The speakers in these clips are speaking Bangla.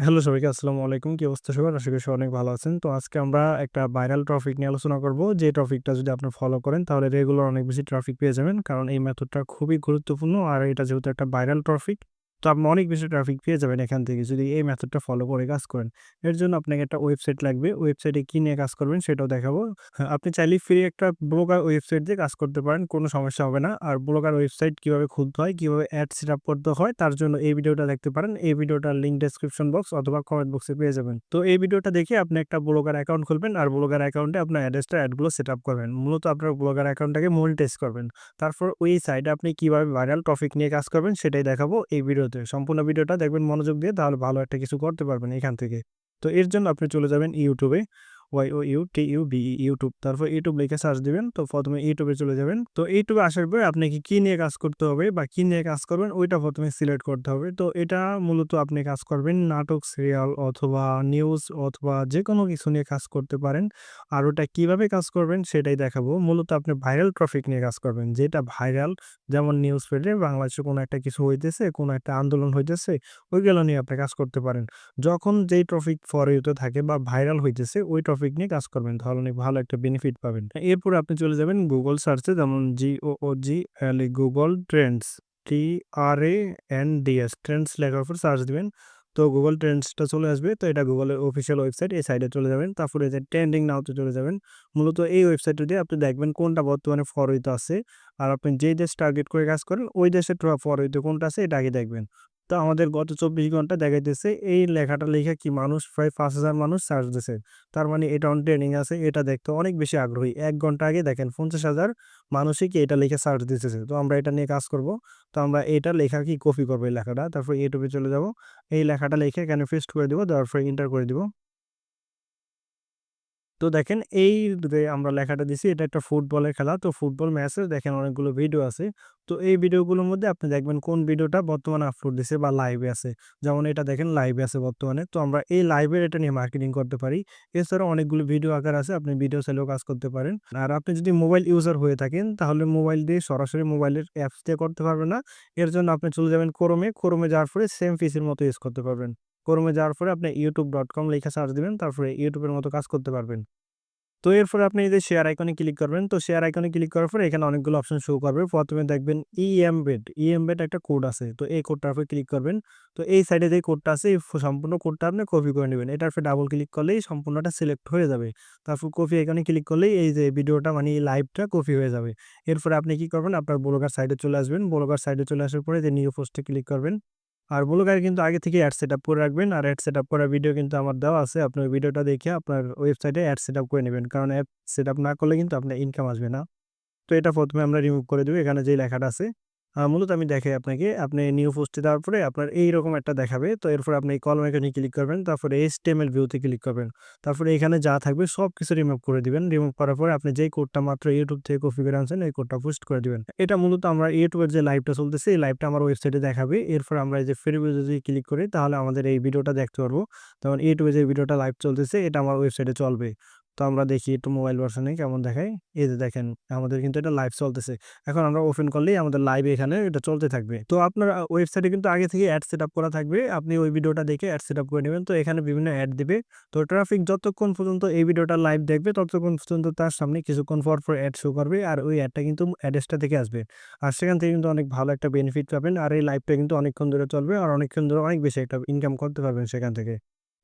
হ্যালো সবাইকে আসসালামু আলাইকুম। কি অবস্থা সবার? আশা করি সবাই অনেক ভালো আছেন। তো আজকে আমরা একটা ভাইরাল টপিক নিয়ে আলোচনা করব। যে টপিকটা যদি আপনি ফলো করেন তাহলে রেগুলার অনেক বেশি ট্রাফিক পেয়ে যাবেন। কারণ এই মেথডটা খুবই গুরুত্বপূর্ণ আর এটা যেহেতু একটা ভাইরাল টপিক তো আপনি অনেক বেশি ট্রাফিক পেয়ে যাবেন এখান থেকে যদি এই মেথডটা ফলো করে কাজ করেন। এর জন্য আপনাকে একটা ওয়েবসাইট লাগবে। ওয়েবসাইটে কি নিয়ে কাজ করবেন সেটাও দেখাবো। হ্যাঁ, আপনি চাইলেই ফ্রি একটা ব্লগার ওয়েবসাইট দিয়ে কাজ করতে পারেন। কোনো সমস্যা হবে না। আর ব্লগার ওয়েবসাইট কিভাবে খুলতে হয়, কিভাবে অ্যাড সেটআপ করতে হয় তার জন্য এই ভিডিওটা দেখতে পারেন। এই ভিডিওটার লিংক ডেসক্রিপশন বক্স অথবা কমেন্ট বক্সে পেয়ে যাবেন। তো এই ভিডিওটা দেখে আপনি একটা ব্লগার অ্যাকাউন্ট খুলবেন আর ব্লগার অ্যাকাউন্টে আপনার অ্যাডগুলো সেটআপ করবেন। মূলত আপনার ব্লগার অ্যাকাউন্টটাকে মনিটাইজ করবেন। তারপর ওই সাইটে আপনি কিভাবে ভাইরাল টপিক নিয়ে কাজ করবেন সেটাই দেখাবো এই ভিডিওতে। সম্পূর্ণ ভিডিওটা দেখবেন মনোযোগ দিয়ে তাহলে ভালো একটা কিছু করতে পারবেন এখান থেকে। তো এর জন্য আপনি চলে যাবেন ইউটিউবে। ইউটিউব। তারপর ইউটিউব লিখে সার্চ দিবেন। তো ১ম এ ইউটিউবে চলে যাবেন। তো ইউটিউবে আসার পরে আপনাকে কি নিয়ে কাজ করতে হবে বা কি নিয়ে কাজ করবেন ওইটা ১ম এ সিলেক্ট করতে হবে। তো এটা মূলত আপনি কাজ করবেন নাটক, সিরিয়াল অথবা নিউজ অথবা যেকোনো কিছু নিয়ে কাজ করতে পারেন। আর ওটা কিভাবে কাজ করবেন সেটাই দেখাবো। মূলত আপনি ভাইরাল টপিক নিয়ে কাজ করবেন। যেটা ভাইরাল যেমন নিউজ ফিডে বাংলাদেশে কোনো একটা কিছু হইতেছে, কোনো একটা আন্দোলন হইতেছে ওইগুলো নিয়ে আপনি কাজ করতে পারেন। যখন যেই টপিক ফর ইউ তে থাকে বা ভাইরাল হইতেছে ওই টপিক নিয়ে কাজ করবেন। তাহলে অনেক ভালো একটা বেনিফিট পাবেন। এরপরে আপনি চলে যাবেন গুগল সার্চে যেমন গুগল ট্রেন্ডস TRANDS ট্রেন্ডস লেখার উপর সার্চ দিবেন। তো গুগল ট্রেন্ডসটা চলে আসবে। তো এটা গুগলের অফিসিয়াল ওয়েবসাইট। এই সাইটে চলে যাবেন। তারপরে এই যে ট্রেন্ডিং নাও তে চলে যাবেন। মূলত এই ওয়েবসাইটটা দিয়ে আপনি দেখবেন কোনটা বর্তমানে ফর ইউ তে আছে। আর আপনি যেই দেশ টার্গেট করে কাজ করেন ওই দেশের ফর ইউ তে কোনটা আছে এটা আগে দেখবেন। তো আমাদের গত ২৪ ঘন্টা দেখাইতেছে এই লেখাটা লিখে কি মানুষ প্রায় ৫,০০০ মানুষ সার্চ দিছে। তার মানে এটা অন ট্রেনিং আছে। এটা দেখতে অনেক বেশি আগ্রহী। ১ ঘন্টা আগে দেখেন ৫০,০০০ মানুষই কি এটা লিখে সার্চ দিতেছে। তো আমরা এটা নিয়ে কাজ করব। তো আমরা এটা লেখা কি কপি করব এই লেখাটা। তারপর YouTube এ চলে যাব। এই লেখাটা লিখে এখানে পেস্ট করে দিব। দেওয়ার পরে এন্টার করে দিব। তো দেখেন এই যে আমরা লেখাটা দিছি এটা একটা ফুটবলের খেলা। তো ফুটবল ম্যাচের দেখেন অনেকগুলো ভিডিও আছে। তো এই ভিডিওগুলোর মধ্যে আপনি দেখবেন কোন ভিডিওটা বর্তমানে আপলোড দিছে বা লাইভে আছে। যেমন এটা দেখেন লাইভে আছে বর্তমানে। তো আমরা এই লাইভের এটা নিয়ে মার্কেটিং করতে পারি। এছাড়াও অনেকগুলো ভিডিও আকার আছে। আপনি ভিডিও চাইলেও কাজ করতে পারেন। আর আপনি যদি মোবাইল ইউজার হয়ে থাকেন তাহলে মোবাইল দিয়ে সরাসরি মোবাইলের অ্যাপস দিয়ে করতে পারবেন না। এর জন্য আপনি চলে যাবেন ক্রোমে। ক্রোমে যাওয়ার পরে সেম পিসির মতো ইউজ করতে পারবেন। ক্রোমে যাওয়ার পরে আপনি youtube.com লিখে সার্চ দিবেন। তারপরে YouTube এর মতো কাজ করতে পারবেন। তো এরপরে আপনি এই যে শেয়ার আইকনে ক্লিক করবেন। তো শেয়ার আইকনে ক্লিক করার পরে এখানে অনেকগুলো অপশন শো করবে। ১ম এ দেখবেন eMBED একটা কোড আছে। তো এই কোডটার উপরে ক্লিক করবেন। তো এই সাইডে যে কোডটা আছে এই সম্পূর্ণ কোডটা আপনি কপি করে নিবেন। এটার উপরে ডাবল ক্লিক করলেই সম্পূর্ণটা সিলেক্ট হয়ে যাবে। তারপর কপি আইকনে ক্লিক করলেই এই যে ভিডিওটা মানে এই লাইভটা কপি হয়ে যাবে। এরপরে আপনি কি করবেন আপনার ব্লগার সাইডে চলে আসবেন। ব্লগার সাইডে চলে আসার পরে যে নিউ পোস্টে ক্লিক করবেন। আর ব্লগার কিন্তু আগে থেকেই অ্যাড সেটআপ করে রাখবেন। আর অ্যাড সেটআপ করার ভিডিও কিন্তু আমার দেওয়া আছে। আপনি ওই ভিডিওটা দেখে আপনার ওয়েবসাইটে অ্যাড সেটআপ করে নিবেন। কারণ অ্যাড সেটআপ না করলে কিন্তু আপনার ইনকাম আসবে না। তো এটা ১ম এ আমরা রিমুভ করে দিব। এখানে যে লেখাটা আছে মূলত আমি দেখাই আপনাকে। আপনি নিউ পোস্টে দেওয়ার পরে আপনার এইরকম একটা দেখাবে। তো এরপর আপনি এই কলম আইকনে ক্লিক করবেন। তারপরে HTML ভিউতে ক্লিক করবেন। তারপরে এখানে যা থাকবে সবকিছু রিমুভ করে দিবেন। রিমুভ করার পরে আপনি যেই কোডটা মাত্র YouTube থেকে কপি করে আনছেন এই কোডটা পোস্ট করে দিবেন। এটা মূলত আমরা YouTube এর যে লাইভটা চলতেছে এই লাইভটা আমার ওয়েবসাইটে দেখাবে। এরপর আমরা এই যে ফ্রি ভিউ যদি ক্লিক করি তাহলে আমাদের এই ভিডিওটা দেখতে পারবো। যেমন YouTube এ যে ভিডিওটা লাইভ চলতেছে এটা আমার ওয়েবসাইটে চলবে। তো আমরা দেখি একটু মোবাইল ভার্শনে কেমন দেখায়। এই যে দেখেন আমাদের কিন্তু এটা লাইভ চলতেছে। এখন আমরা ওপেন করলেই আমাদের লাইভ এখানে এটা চলতে থাকবে। তো আপনার ওয়েবসাইটে কিন্তু আগে থেকে অ্যাড সেটআপ করা থাকবে। আপনি ওই ভিডিওটা দেখে অ্যাড সেটআপ করে নিবেন। তো এখানে বিভিন্ন অ্যাড দিবে। তো ট্রাফিক যতক্ষণ পর্যন্ত এই ভিডিওটা লাইভ দেখবে ততক্ষণ পর্যন্ত তার সামনে কিছুক্ষণ পর অ্যাড শো করবে। আর ওই অ্যাডটা কিন্তু অ্যাড্রেসটা থেকে আসবে। আর সেখান থেকে কিন্তু অনেক ভালো একটা বেনিফিট পাবেন। আর এই লাইভটা কিন্তু অনেকক্ষণ ধরে চলবে। আর অনেকক্ষণ ধরে অনেক বেশি একটা ইনকাম করতে পারবেন সেখান থেকে।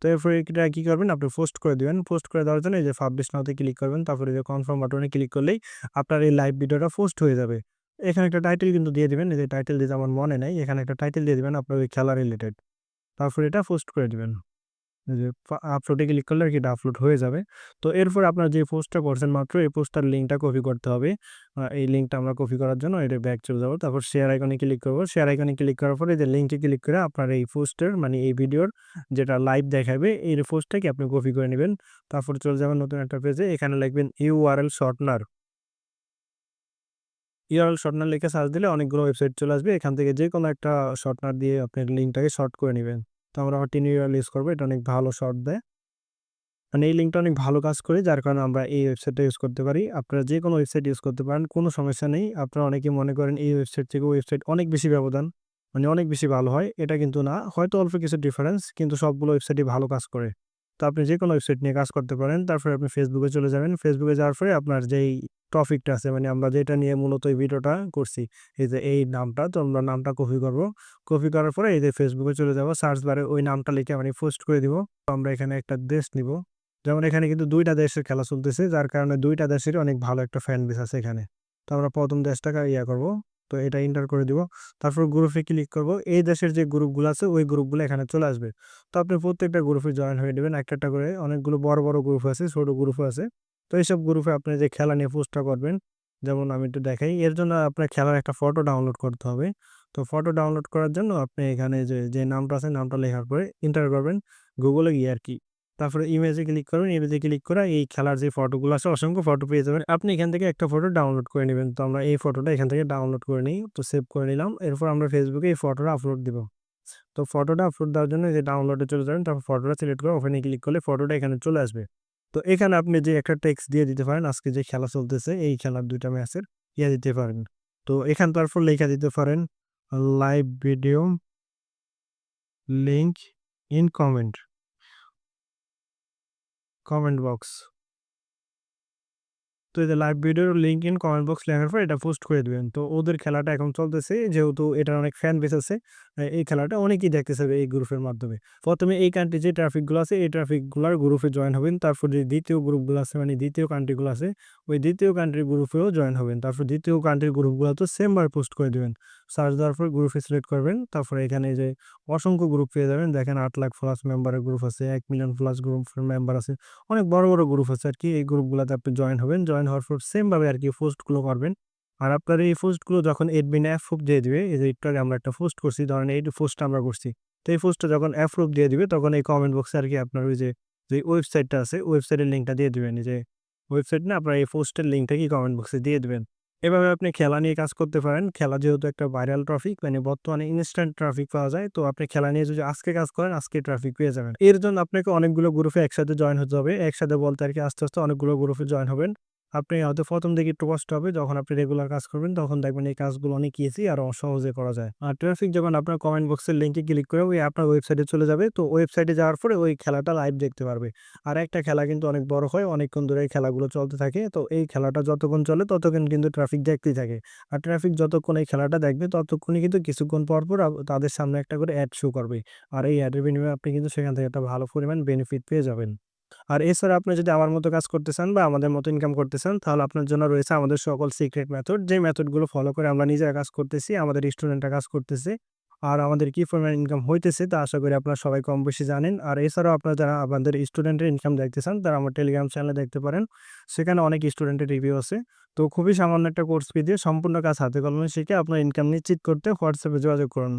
তো এরপরে এটা কি করবেন? আপনি পোস্ট করে দিবেন। পোস্ট করে দেওয়ার জন্য এই যে পাবলিশ নাও তে ক্লিক করবেন। তারপরে এই যে কনফার্ম বাটনে ক্লিক করলেই আপনার এই লাইভ ভিডিওটা পোস্ট হয়ে যাবে। এখানে একটা টাইটেল কিন্তু দিয়ে দিবেন। এই যে টাইটেল দিতে আমার মনে নাই। এখানে একটা টাইটেল দিয়ে দিবেন আপনার ওই খেলা রিলেটেড। তারপরে এটা পোস্ট করে দিবেন। এই যে আপলোডে ক্লিক করলে আরকি এটা আপলোড হয়ে যাবে। তো এরপর আপনার যে পোস্টটা করছেন মাত্র এই পোস্টটার লিঙ্কটা কপি করতে হবে। এই লিঙ্কটা আমরা কপি করার জন্য এটা ব্যাক চলে যাব। তারপর শেয়ার আইকনে ক্লিক করব। শেয়ার আইকনে ক্লিক করার পরে যে লিঙ্কে ক্লিক করে আপনার এই পোস্টের মানে এই ভিডিওর যেটা লাইভ দেখাবে এই পোস্টটাকে আপনি কপি করে নিবেন। তারপর চলে যাবেন নতুন একটা পেজে। এখানে লিখবেন URL শর্টনার লিখে সার্চ দিলে অনেকগুলো ওয়েবসাইট চলে আসবে। এখান থেকে যেকোনো একটা শর্টনার দিয়ে আপনি লিঙ্কটাকে শর্ট করে নিবেন। তো আমরা হটিন URL ইউজ করব। এটা অনেক ভালো শর্ট দেয়। মানে এই লিঙ্কটা অনেক ভালো কাজ করে যার কারণে আমরা এই ওয়েবসাইটটা ইউজ করতে পারি। আপনারা যেকোনো ওয়েবসাইট ইউজ করতে পারেন। কোনো সমস্যা নেই। আপনারা অনেকে মনে করেন এই ওয়েবসাইট থেকে ওই ওয়েবসাইট অনেক বেশি ব্যবধান। মানে অনেক বেশি ভালো হয় এটা কিন্তু না। হয়তো অল্প কিছু ডিফারেন্স কিন্তু সবগুলো ওয়েবসাইটই ভালো কাজ করে। তো আপনি যেকোনো ওয়েবসাইট নিয়ে কাজ করতে পারেন। তারপরে আপনি Facebook এ চলে যাবেন। Facebook এ যাওয়ার পরে আপনার যেই টপিকটা আছে মানে আমরা যেটা নিয়ে মূলত এই ভিডিওটা করছি। এই যে এই নামটা তো আমরা নামটা কপি করব। কপি করার পরে এই যে Facebook এ চলে যাব। সার্চ বারে ওই নামটা লিখে আমি পোস্ট করে দিব। তো আমরা এখানে একটা দেশ নিব। যেমন এখানে কিন্তু ২ টা দেশের খেলা চলতেছে। যার কারণে ২ টা দেশেরই অনেক ভালো একটা ফ্যান বেস আছে এখানে। তো আমরা ১ম দেশটাকে করব। তো এটা এন্টার করে দিব। তারপর গ্রুপে ক্লিক করব। এই দেশের যে গ্রুপগুলো আছে ওই গ্রুপগুলো এখানে চলে আসবে। তো আপনি প্রত্যেকটা গ্রুপে জয়েন হয়ে নিবেন একটা, একটা করে। অনেকগুলো বড়, বড় গ্রুপ আছে, ছোট গ্রুপও আছে। তো এইসব গ্রুপে আপনি যে খেলা নিয়ে পোস্টটা করবেন, যেমন আমি একটু দেখাই। এর জন্য আপনার খেলার একটা ফটো ডাউনলোড করতে হবে। তো ফটো ডাউনলোড করার জন্য আপনি এখানে যে নামটা আছে নামটা লেখার পরে এন্টার করবেন। গুগলে গিয়ে আরকি। তারপরে ইমেজে ক্লিক করবেন। ইমেজে ক্লিক করে এই খেলার যে ফটোগুলো আছে অসংখ্য ফটো পেয়ে যাবেন। আপনি এখান থেকে একটা ফটো ডাউনলোড করে নিবেন। তো আমরা এই ফটোটা এখান থেকে ডাউনলোড করে নিই। তো সেভ করে নিলাম। এরপর আমরা Facebook এ এই ফটোটা আপলোড দিব। তো ফটোটা আপলোড দেওয়ার জন্য এই যে ডাউনলোডে চলে যাবেন। তারপর ফটোটা সিলেক্ট করে ওখানে ক্লিক করলে ফটোটা এখানে চলে আসবে। তো এখানে আপনি যে একটা টেক্সট দিয়ে দিতে পারেন আজকে যে খেলা চলতেছে এই খেলার ২ টা ম্যাচের দিতে পারেন। তো এখানে তারপর লেখা দিতে পারেন live video link in comment box. তো এই যে লাইভ ভিডিওর লিঙ্ক ইন কমেন্ট বক্স লেখার পর এটা পোস্ট করে দিবেন। তো ওদের খেলাটা এখন চলতেছে যেহেতু এটার অনেক ফ্যান বেস আছে। এই খেলাটা অনেকেই দেখতেছে এই গ্রুপের মাধ্যমে। ১ম এ এই কান্ট্রি যে ট্রাফিক গুলো আছে এই ট্রাফিক গুলার গ্রুপে জয়েন হবেন। তারপর যে ২য় গ্রুপগুলো আছে মানে ২য় কান্ট্রি গুলো আছে ওই ২য় কান্ট্রির গ্রুপেও জয়েন হবেন। তারপর ২য় কান্ট্রির গ্রুপগুলোতেও সেম ভাবে পোস্ট করে দিবেন। সার্চ দেওয়ার পর গ্রুপে সিলেক্ট করবেন। তারপরে এখানে যে অসংখ্য গ্রুপ পেয়ে যাবেন। দেখেন ৮,০০,০০০ প্লাস মেম্বারের গ্রুপ আছে, ১,০০,০০০ প্লাস গ্রুপের মেম্বার আছে। অনেক বড়, বড় গ্রুপ আছে আরকি। এই গ্রুপগুলাতে আপনি জয়েন হবেন। জয়েন হওয়ার পর সেম ভাবে আরকি পোস্টগুলো করবেন। আর আপনার এই পোস্টগুলো যখন অ্যাডমিন অ্যাপ্রুভ দিয়ে দিবে, এই যে একটু আগে আমরা একটা পোস্ট করছি, ধরেন এই পোস্টটা আমরা করছি। তো এই পোস্টটা যখন অ্যাপ্রুভ দিয়ে দিবে তখন এই কমেন্ট বক্সে আরকি আপনার ওই যে ওয়েবসাইটটা আছে, ওয়েবসাইটের লিঙ্কটা দিয়ে দিবেন। এই যে ওয়েবসাইট না আপনার এই পোস্টের লিঙ্কটা কি কমেন্ট বক্সে দিয়ে দিবেন। এভাবে আপনি খেলা নিয়ে কাজ করতে পারেন। খেলা যেহেতু একটা ভাইরাল টপিক মানে বর্তমানে ইনস্ট্যান্ট ট্রাফিক পাওয়া যায়। তো আপনি খেলা নিয়ে যদি আজকে কাজ করেন আজকে ট্রাফিক পেয়ে যাবেন। এর জন্য আপনাকে অনেকগুলো গ্রুপে একসাথে জয়েন হতে হবে। একসাথে বলতে আরকি আস্তে, আস্তে অনেকগুলো গ্রুপে জয়েন হবেন। আপনি হয়তো ১ম দিকে একটু কষ্ট হবে। যখন আপনি রেগুলার কাজ করবেন তখন দেখবেন এই কাজগুলো অনেক ইজি আর সহজে করা যায়। আর ট্রাফিক যখন আপনার কমেন্ট বক্সের লিঙ্কে ক্লিক করে ওই আপনার ওয়েবসাইটে চলে যাবে। তো ওয়েবসাইটে যাওয়ার পরে ওই খেলাটা লাইভ দেখতে পারবে। আর একটা খেলা কিন্তু অনেক বড় হয়। অনেকক্ষণ ধরে এই খেলাগুলো চলতে থাকে। তো এই খেলাটা যতক্ষণ চলে ততক্ষণ কিন্তু ট্রাফিক দেখতেই থাকে। আর ট্রাফিক যতক্ষণ এই খেলাটা দেখবে ততক্ষণই কিন্তু কিছুক্ষণ পর, পর তাদের সামনে একটা করে এড শো করবে। আর এই এডের বিনিময়ে আপনি কিন্তু সেখান থেকে একটা ভালো পরিমাণ বেনিফিট পেয়ে যাবেন। আর এছাড়া আপনি যদি আমার মতো কাজ করতে চান বা আমাদের মতো ইনকাম করতে চান তাহলে আপনার জন্য রয়েছে আমাদের সকল সিক্রেট মেথড। যে মেথডগুলো ফলো করে আমরা নিজেরা কাজ করতেছি, আমাদের স্টুডেন্টরা কাজ করতেছে। আর আমাদের কি পরিমাণ ইনকাম হইতেছে তা আশা করি আপনারা সবাই কম বেশি জানেন। আর এছাড়াও আপনারা যারা আমাদের স্টুডেন্টের ইনকাম দেখতে চান তারা আমার টেলিগ্রাম চ্যানেলে দেখতে পারেন। সেখানে অনেক স্টুডেন্টের রিভিউ আছে। তো খুবই সামান্য একটা কোর্স ফি দিয়ে সম্পূর্ণ কাজ হাতে কলমে শিখে আপনার ইনকাম নিশ্চিত করতে WhatsApp এ যোগাযোগ করুন।